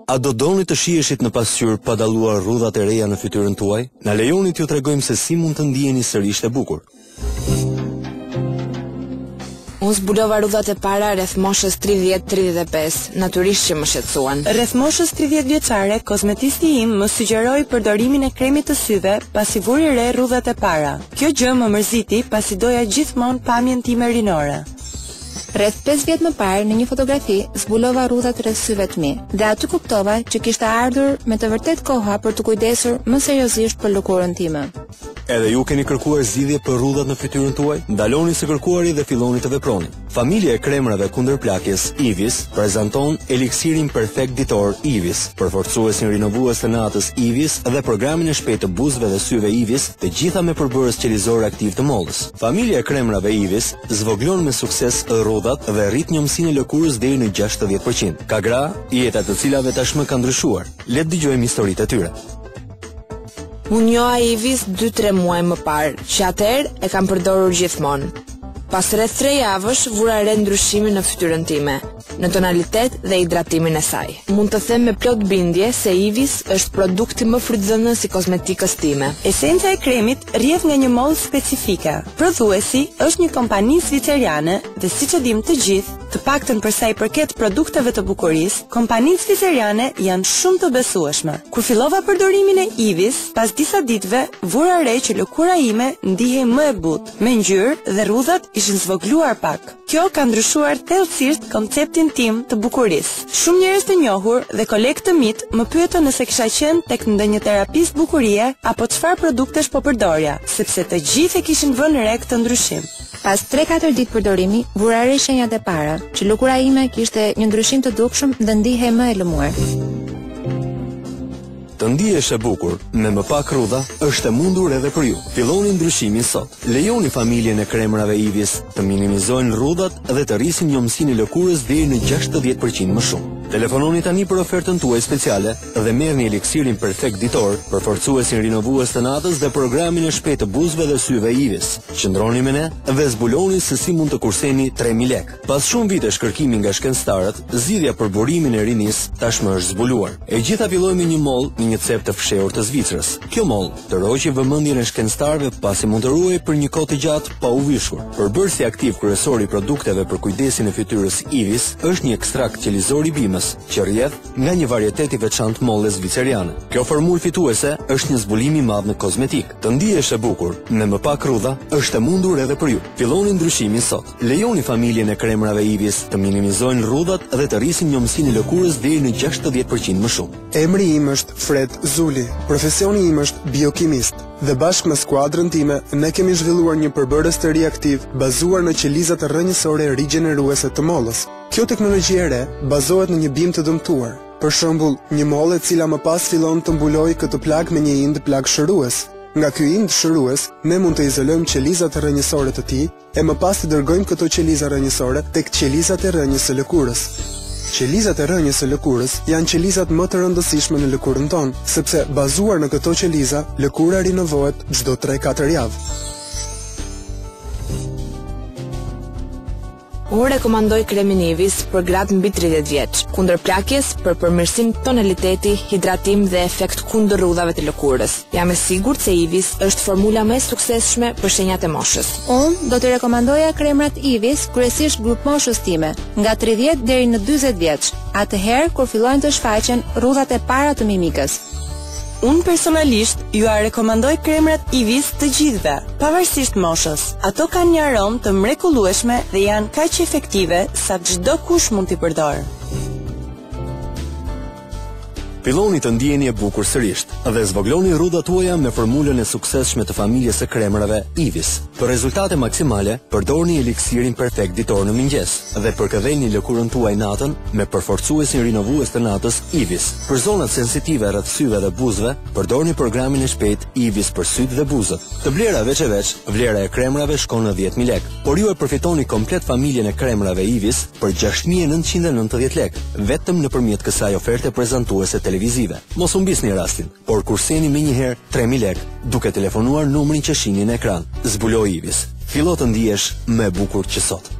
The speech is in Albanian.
A do doni të shiheshit në pasqyrë pa dalluar rrudhat e reja në fytyrën tuaj? Na lejoni t'ju tregojmë se si mund të ndiheni sërish të bukur. Unë zbulova rrudhat e para rreth moshës 30-35, natyrisht që më shqetësuan. Rreth moshës 30 vjeçare, kozmetisti im më sugjeroi përdorimin e kremit të syve pasi vuri re rrudhat e para. Kjo gjë më mërziti pasi doja gjithmonë pamjen time rinore. Rreth 5 vjet më parë, në një fotografi, zbulova rrudhat rreth syve të mi, dhe aty kuptova që kishte ardhur me të vërtet koha për të kujdesur më seriozisht për lëkurën time. Edhe ju keni kërkuar zgjidhje për rrudhat në fytyrën tuaj? Ndaloni së kërkuari dhe filloni të veproni. Familja e kremrave kundër plakjes Ivis prezanton eliksirin perfekt ditor Ivis, përforcuesin rinovues të natës Ivis dhe programin e shpejtë të buzëve dhe syve Ivis, të gjitha me përbërës qelizor aktiv të mollës. Familja e kremrave Ivis zvoglon me sukses rrudhat dhe rrit njëmsinë e lëkurës deri në 60%. Ka gra, jeta të cilave tashmë ka ndryshuar. Le të dëgjojmë historitë e tyre. Unë njoha Ivis 2-3 muaj më parë, që atëherë e kam përdorur gjithmonë. Pas rreth 3 javësh vura re ndryshimin në fytyrën time, në tonalitet dhe hidratimin e saj. Mund të them me plot bindje se Ivis është produkti më frytëzënës i kozmetikës time. Esenca e kremit rrjedh nga një mollë specifike. Prodhuesi është një kompani zviceriane dhe siç e dim të gjithë, të paktën për sa i përket produkteve të bukurisë, kompanitë zviceriane janë shumë të besueshme. Kur fillova përdorimin e Ivis, pas disa ditëve vura re që lëkura ime ndihej më e butë, me ngjyrë dhe rrudhat ishin zvogluar pak. Kjo ka ndryshuar thellësisht konceptin tim të bukurisë. Shumë njerëz të njohur dhe kolegë të mit më pyetën nëse kisha qenë tek ndonjë terapist bukurie apo çfarë produktesh po përdorja, sepse të gjithë e kishin vënë re këtë ndryshim. Pas 3-4 ditë përdorimi, vura re shenjat e para, që lëkura ime kishte një ndryshim të dukshëm dhe ndihej më e lëmuar. Të ndihesh e bukur me më pak rrudha është e mundur edhe për ju. Filloni ndryshimin sot. Lejoni familjen e kremrave Ivis të minimizojnë rrudhat dhe të rrisin njëmsinë e lëkurës deri në 60% më shumë. Telefononi tani për ofertën tuaj speciale dhe merrni eliksirin perfekt ditor, përforcuesin rinovues të natës dhe programin e shpejtë të buzëve dhe syve Ivis. Qëndroni me ne dhe zbuloni se si mund të kurseni 3000 lekë. Pas shumë vitesh kërkimi nga shkencëtarët, zgjidhja për burimin e rinisë tashmë është zbuluar. E gjitha filloi me një moll në një cep të fshehur të Zvicrës. Kjo moll tërhoqi vëmendjen e shkencëtarëve pasi mund të ruajë për një kohë të gjatë pa u vishur. Përbërësi aktiv kryesor i produkteve për kujdesin e fytyrës Ivis është një ekstrakt qelizor i bimës, që rrjedh nga një varietet i veçantë molle zviceriane. Kjo formulë fituese është një zbulim i madh në kozmetik. Të ndihesh e bukur me më pak rrudha është e mundur edhe për ju. Filloni ndryshimin sot. Lejoni familjen e kremrave Ivis të minimizojnë rrudhat dhe të rrisin njëmsinë e lëkurës deri në 60% më shumë. Emri im është Fred Zuli. Profesioni im është biokimist. Dhe bashkë me skuadrën time, ne kemi zhvilluar një përbërës të ri aktiv bazuar në qelizat rrënjësore rigjeneruese të mollës. Kjo teknologji e re bazohet në një bimë të dëmtuar. Për shembull, një mollë e cila më pas fillon të mbulojë këtë plag me një ind plag shërues. Nga ky ind shërues, ne mund të izolojmë qelizat rrënjësore të tij e më pas të dërgojmë këto qeliza rrënjësore tek qelizat e rrënjës së lëkurës. Qelizat e rrënjës së lëkurës janë qelizat më të rëndësishme në lëkurën tonë, sepse bazuar në këto qeliza, lëkura rinovohet çdo 3-4 javë. Unë rekomandoj kremin Ivis për gratë mbi 30 vjeç, kundër plakjes, për përmirësim tonaliteti, hidratim dhe efekt kundër rrudhave të lëkurës. Jam e sigurt se Ivis është formula më e suksesshme për shenjat e moshës. Unë do të rekomandoja kremrat Ivis kryesisht grup moshës time, nga 30 deri në 40 vjeç, atëherë kur fillojnë të shfaqen rrudhat e para të mimikës. Unë personalisht ju a rekomandoj kremrat Ivis të gjithëve, pavarësisht moshës. Ato kanë një aromë të mrekullueshme dhe janë kaq efektive sa çdo kush mund t'i përdorë. Filloni të ndjeni e bukur sërish dhe zvogloni rrudhat tuaja me formulën e suksesshme të familjes së kremrave Ivis. Për rezultate maksimale, përdorni eliksirin perfekt ditor në mëngjes dhe përkëdheni lëkurën tuaj natën me përforcuesin rinovues të natës Ivis. Për zonat sensitive rreth syve dhe buzëve, përdorni programin e shpejtë Ivis për syt dhe buzët. Të blera veç e veç, vlera e kremrave shkon në 10.000 lekë, por ju e përfitoni komplet familjen e kremrave Ivis për 6.990 lekë, vetëm nëpërmjet kësaj oferte prezantuese televizive. Mos humbisni rastin, por kurseni me njëherë 3.000 lekë duke telefonuar numrin që shihni në ekran. Zbuloj Ivis. Fillo të ndihesh më e bukur që sot.